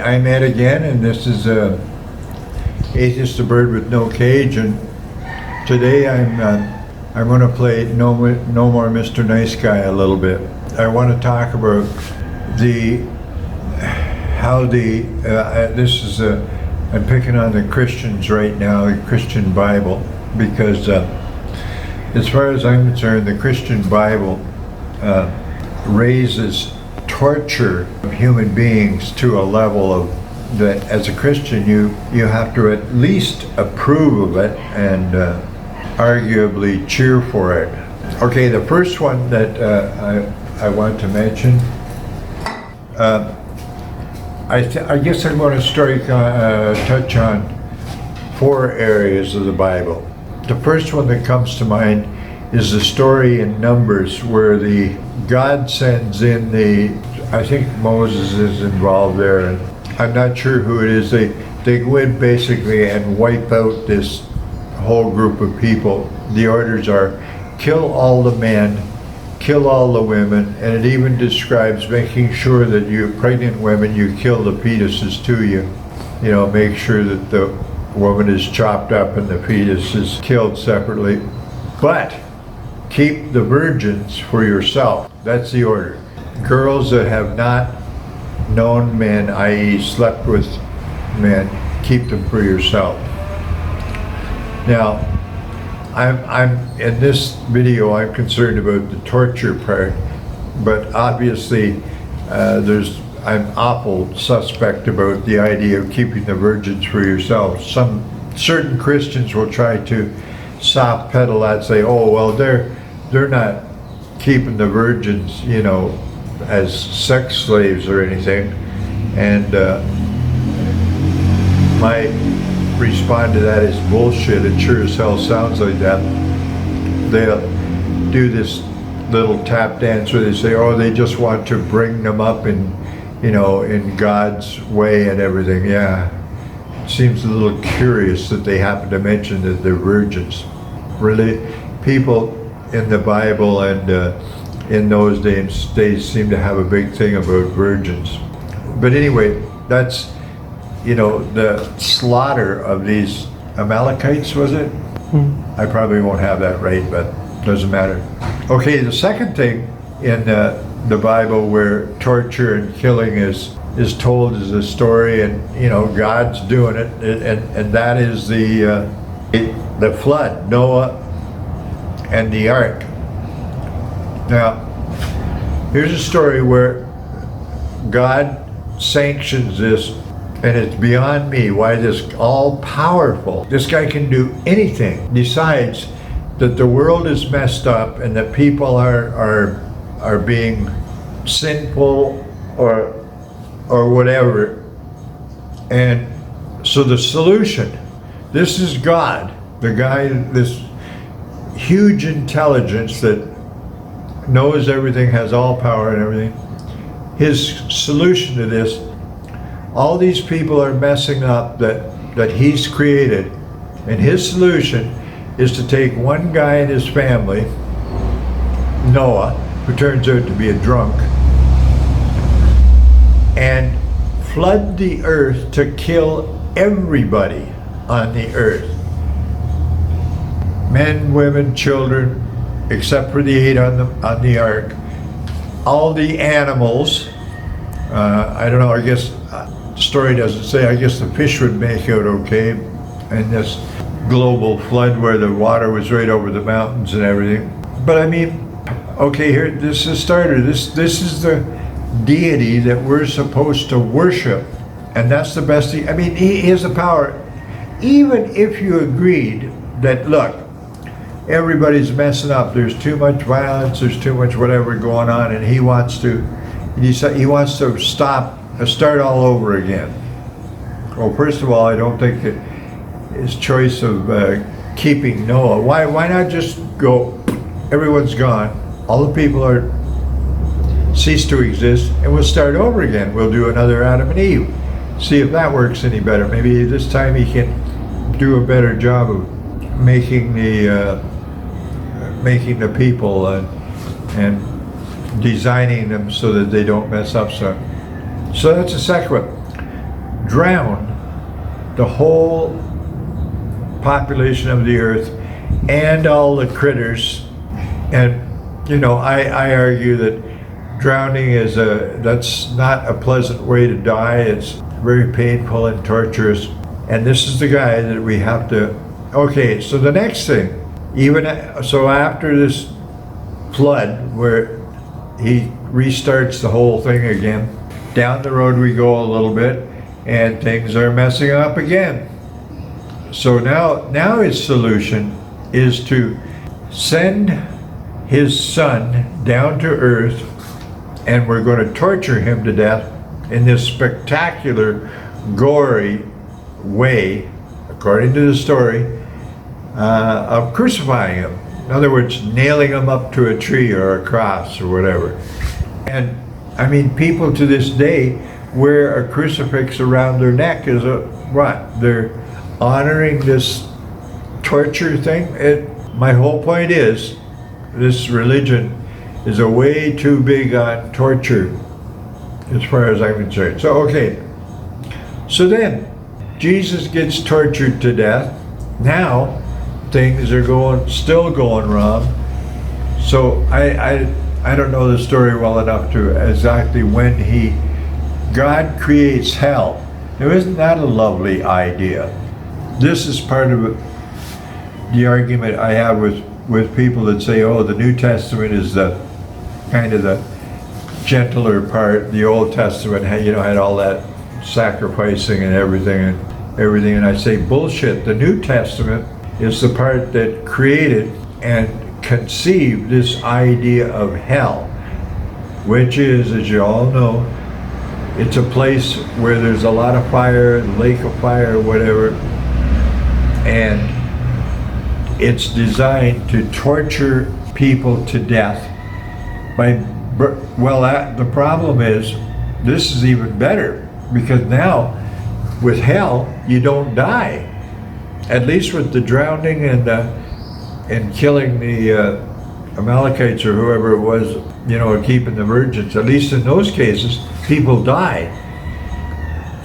I'm Ed again, and this is Atheist the Bird with No Cage, and today I'm going to play No More Mr. Nice Guy a little bit. I want to talk about I'm picking on the Christians right now, the Christian Bible, because as far as I'm concerned, the Christian Bible raises torture of human beings to a level of that as a Christian you have to at least approve of it and arguably cheer for it. Okay, the first one that I want to mention, I guess I'm going to touch on 4 areas of the Bible. The first one that comes to mind is the story in Numbers where God sends in I think Moses is involved there, and I'm not sure who it is. They go in basically and wipe out this whole group of people. The orders are kill all the men, kill all the women, and it even describes making sure that you pregnant women, you kill the fetuses too. You know, make sure that the woman is chopped up and the fetus is killed separately. But keep the virgins for yourself. That's the order. Girls that have not known men, i.e. slept with men, keep them for yourself. Now, I'm in this video, I'm concerned about the torture part, but obviously I'm awful suspect about the idea of keeping the virgins for yourself. Certain Christians will try to soft pedal that, say, oh well, they're not keeping the virgins, you know, as sex slaves or anything, and my response to that is bullshit. It sure as hell sounds like that. They'll do this little tap dance where they say, oh, they just want to bring them up in, you know, in God's way and everything. Yeah, it seems a little curious that they happen to mention that they're virgins. Really, people in the Bible and in those days, they seem to have a big thing about virgins. But anyway, that's, you know, the slaughter of these Amalekites, was it? I probably won't have that right, but doesn't matter. Okay, the second thing in the Bible where torture and killing is told is a story, and you know, God's doing it, and that is the flood, Noah and the ark. Now, here's a story where God sanctions this, and it's beyond me why this all-powerful, this guy can do anything, decides that the world is messed up and that people are being sinful or whatever. And so the solution, this is God, the guy, this huge intelligence that knows everything, has all power and everything. His solution to this, all these people are messing up that he's created, and his solution is to take one guy and his family, Noah, who turns out to be a drunk, and flood the earth to kill everybody on the earth. Men, women, children, except for the 8 on the ark. All the animals, I don't know, I guess the story doesn't say, I guess the fish would make out okay in this global flood where the water was right over the mountains and everything. But I mean, okay, here, this is starter. This is the deity that we're supposed to worship, and that's the best thing. I mean, he has the power. Even if you agreed that, look, everybody's messing up, there's too much violence, there's too much whatever going on, and he wants to start all over again. Well, first of all, I don't think that his choice of keeping Noah, why not just go, everyone's gone, all the people are cease to exist, and we'll start over again. We'll do another Adam and Eve. See if that works any better. Maybe this time he can do a better job of making the people and designing them so that they don't mess up. So that's the second one. drown the whole population of the earth and all the critters. And I argue that drowning that's not a pleasant way to die. It's very painful and torturous. And this is the guy that we have to. Okay, so the next thing, after this flood where he restarts the whole thing again, down the road we go a little bit and things are messing up again. So now his solution is to send his son down to earth, and we're going to torture him to death in this spectacular, gory way, according to the story, of crucifying him. In other words, nailing him up to a tree or a cross or whatever. And I mean, people to this day wear a crucifix around their neck as what? They're honoring this torture thing. My whole point is, this religion is a way too big on torture, as far as I'm concerned. So so then Jesus gets tortured to death. Now things are still going wrong. So I don't know the story well enough to exactly when God creates hell. Now, isn't that a lovely idea? This is part of the argument I have with people that say, oh, the New Testament is the kind of the gentler part. The Old Testament had all that sacrificing and everything. And I say, bullshit. The New Testament is the part that created and conceived this idea of hell, which is, as you all know, it's a place where there's a lot of fire, lake of fire, whatever, and it's designed to torture people to death the problem is, this is even better, because now with hell you don't die. At least with the drowning and killing the Amalekites or whoever it was, keeping the virgins, at least in those cases, people die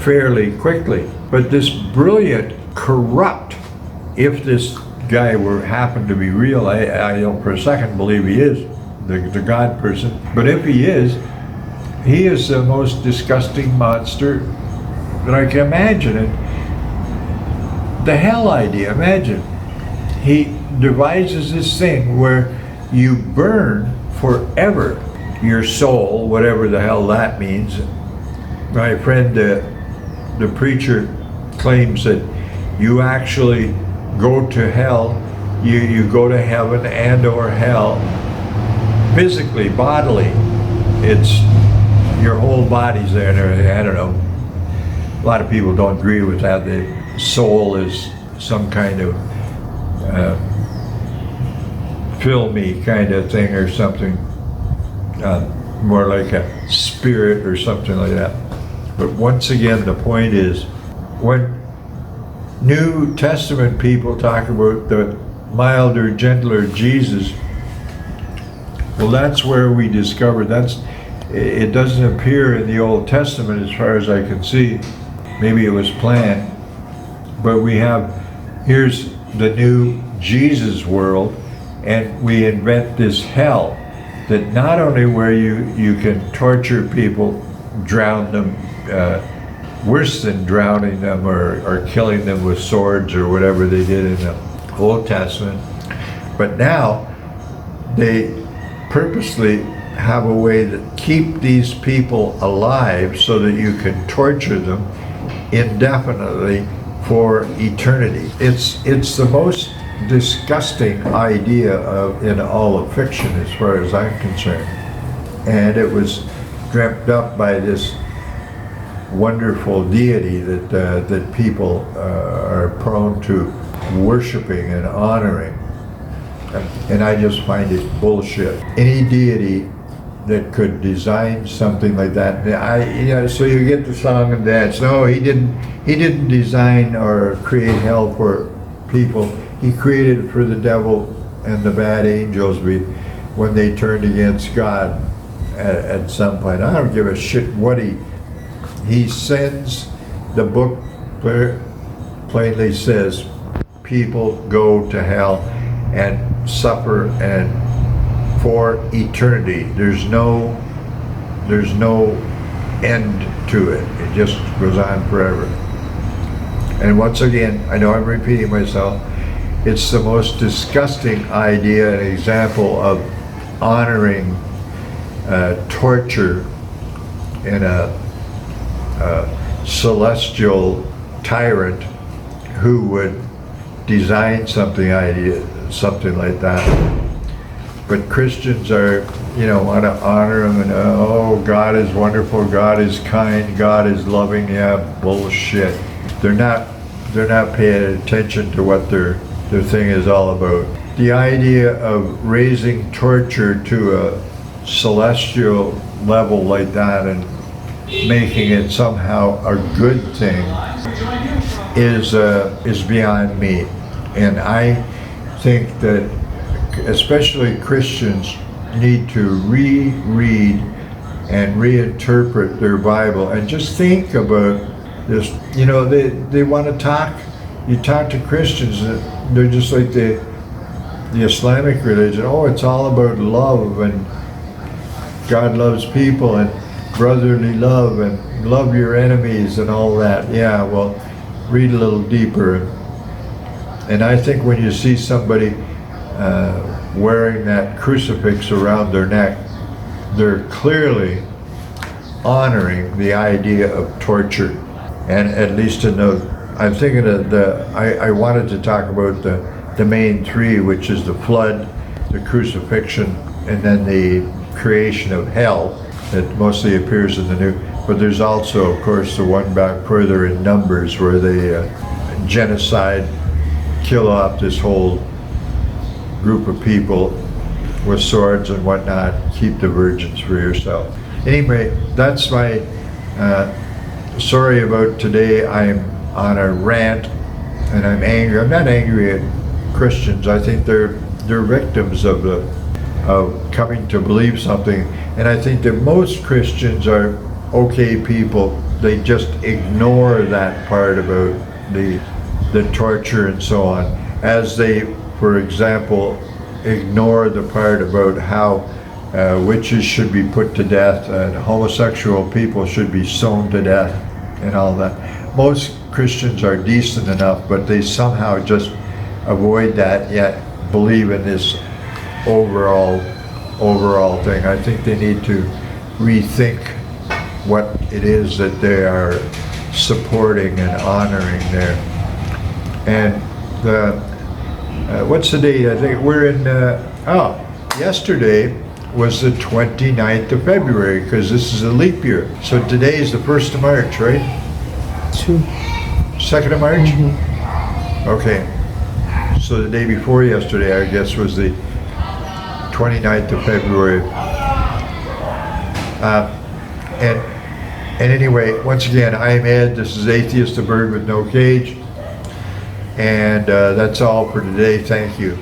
fairly quickly. But this brilliant, corrupt, if this guy happened to be real, I don't for a second believe he is, the God person, but if he is the most disgusting monster that I can imagine. And the hell idea, imagine, he devises this thing where you burn forever your soul, whatever the hell that means. My friend, the preacher, claims that you actually go to hell, you go to heaven and or hell, physically, bodily. It's your whole body's there and everything. I don't know. A lot of people don't agree with that. The soul is some kind of filmy kind of thing or something, more like a spirit or something like that. But once again, the point is, when New Testament people talk about the milder, gentler Jesus, well, that's where we discover it doesn't appear in the Old Testament as far as I can see. Maybe it was planned, but here's the new Jesus world, and we invent this hell that not only where you can torture people, drown them, worse than drowning them or killing them with swords or whatever they did in the Old Testament, but now they purposely have a way to keep these people alive so that you can torture them indefinitely for eternity. It's the most disgusting idea in all of fiction as far as I'm concerned. And it was dreamt up by this wonderful deity that people are prone to worshiping and honoring. And I just find it bullshit. Any deity that could design something like that, so you get the song and dance. No, he didn't design or create hell for people. He created it for the devil and the bad angels when they turned against God at some point. I don't give a shit what he sends the book plainly says people go to hell and suffer and for eternity. There's no end to it. It just goes on forever. And once again, I know I'm repeating myself, it's the most disgusting idea and example of honoring torture in a celestial tyrant who would design something like that. But Christians are, want to honor him and, oh, God is wonderful, God is kind, God is loving. Yeah, bullshit. They're not paying attention to what their thing is all about. The idea of raising torture to a celestial level like that and making it somehow a good thing is beyond me. And I think that especially Christians need to reread and reinterpret their Bible and just think about this. They want to talk. You talk to Christians, they're just like the Islamic religion. Oh, it's all about love and God loves people and brotherly love and love your enemies and all that. Yeah, well, read a little deeper. And I think when you see somebody wearing that crucifix around their neck, they're clearly honoring the idea of torture. And at least I'm thinking of I wanted to talk about the main three, which is the flood, the crucifixion, and then the creation of hell that mostly appears in the New. But there's also, of course, the one back further in Numbers where they genocide, kill off this whole group of people with swords and whatnot, keep the virgins for yourself. Anyway, that's my sorry about today. I'm on a rant and I'm angry. I'm not angry at Christians. I think they're victims of coming to believe something. And I think that most Christians are okay people. They just ignore that part about the torture and so on, as they, for example, ignore the part about how witches should be put to death and homosexual people should be stoned to death and all that. Most Christians are decent enough, but they somehow just avoid that, yet believe in this overall thing. I think they need to rethink what it is that they are supporting and honoring there. And what's the date? I think we're in, yesterday was the 29th of February, because this is a leap year. So today is the 1st of March, right? 2nd of March? Mm-hmm. Okay. So the day before yesterday, I guess, was the 29th of February. And anyway, once again, I'm Ed. This is Atheist, a Bird with No Cage. And that's all for today. Thank you.